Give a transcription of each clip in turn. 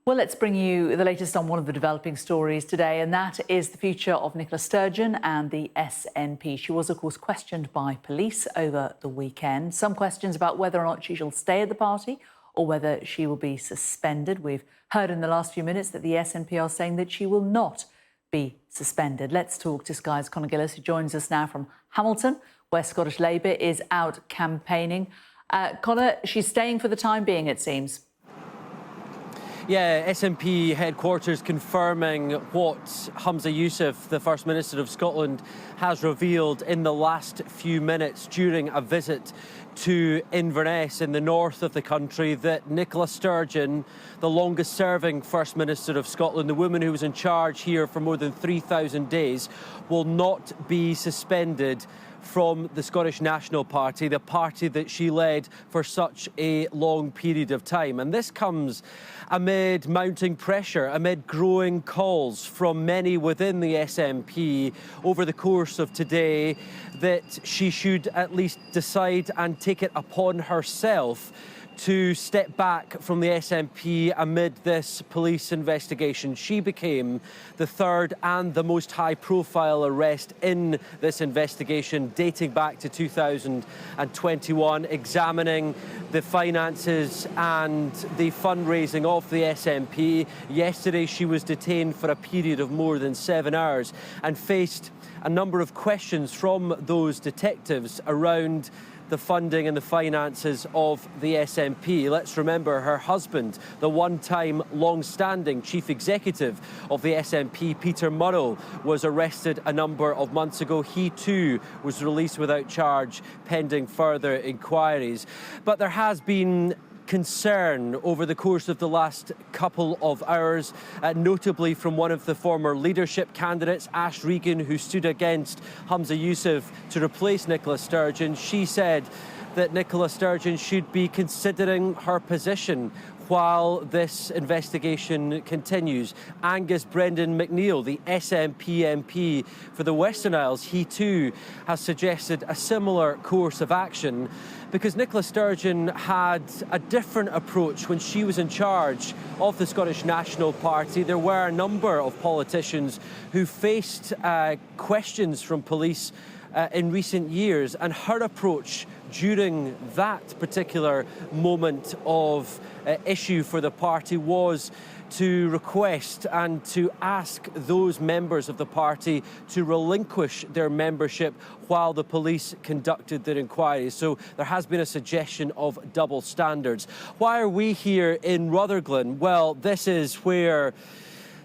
Well, let's bring you the latest on one of the developing stories today, and that is the future of Nicola Sturgeon and the SNP. She was, of course, questioned by police over the weekend. Some questions about whether or not she shall stay at the party or whether she will be suspended. We've heard in the last few minutes that the SNP are saying that she will not be suspended. Let's talk to Sky's Conor Gillis, who joins us now from Hamilton, where Scottish Labour is out campaigning. Conor, she's staying for the time being, it seems. Yeah, SNP headquarters confirming what Humza Yousaf, the First Minister of Scotland, has revealed in the last few minutes during a visit to Inverness in the north of the country, that Nicola Sturgeon, the longest-serving First Minister of Scotland, the woman who was in charge here for more than 3,000 days, will not be suspended from the Scottish National Party, the party that she led for such a long period of time. And this comes amid mounting pressure, amid growing calls from many within the SNP over the course of today that she should at least decide and take it upon herself to step back from the SNP amid this police investigation. She became the third and the most high-profile arrest in this investigation, dating back to 2021, examining the finances and the fundraising of the SNP. Yesterday, she was detained for a period of more than 7 hours and faced a number of questions from those detectives around the funding and the finances of the SNP. Let's remember her husband, the one-time long-standing chief executive of the SNP, Peter Murrell, was arrested a number of months ago. He too was released without charge pending further inquiries. But there has been concern over the course of the last couple of hours, notably from one of the former leadership candidates, Ash Regan, who stood against Humza Yousaf to replace Nicola Sturgeon. She said that Nicola Sturgeon should be considering her position while this investigation continues. Angus Brendan McNeill, the SNP MP for the Western Isles, he too has suggested a similar course of action, because Nicola Sturgeon had a different approach when she was in charge of the Scottish National Party. There were a number of politicians who faced questions from police in recent years, and her approach during that particular moment of issue for the party was to request and to ask those members of the party to relinquish their membership while the police conducted their inquiries. So there has been a suggestion of double standards. Why are we here in Rutherglen? Well, this is where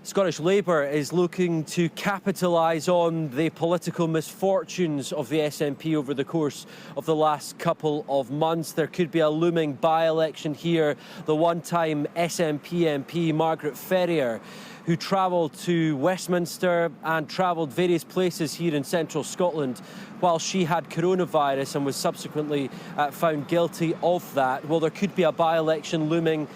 Scottish Labour is looking to capitalise on the political misfortunes of the SNP over the course of the last couple of months. There could be a looming by-election here. The one-time SNP MP, Margaret Ferrier, who travelled to Westminster and travelled various places here in central Scotland while she had coronavirus and was subsequently found guilty of that. Well, there could be a by-election looming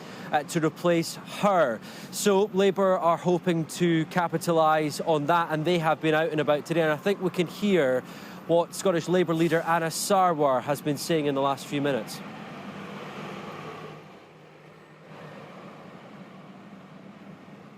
to replace her. So Labour are hoping to capitalise on that, and they have been out and about today. And I think we can hear what Scottish Labour leader Anna Sarwar has been saying in the last few minutes.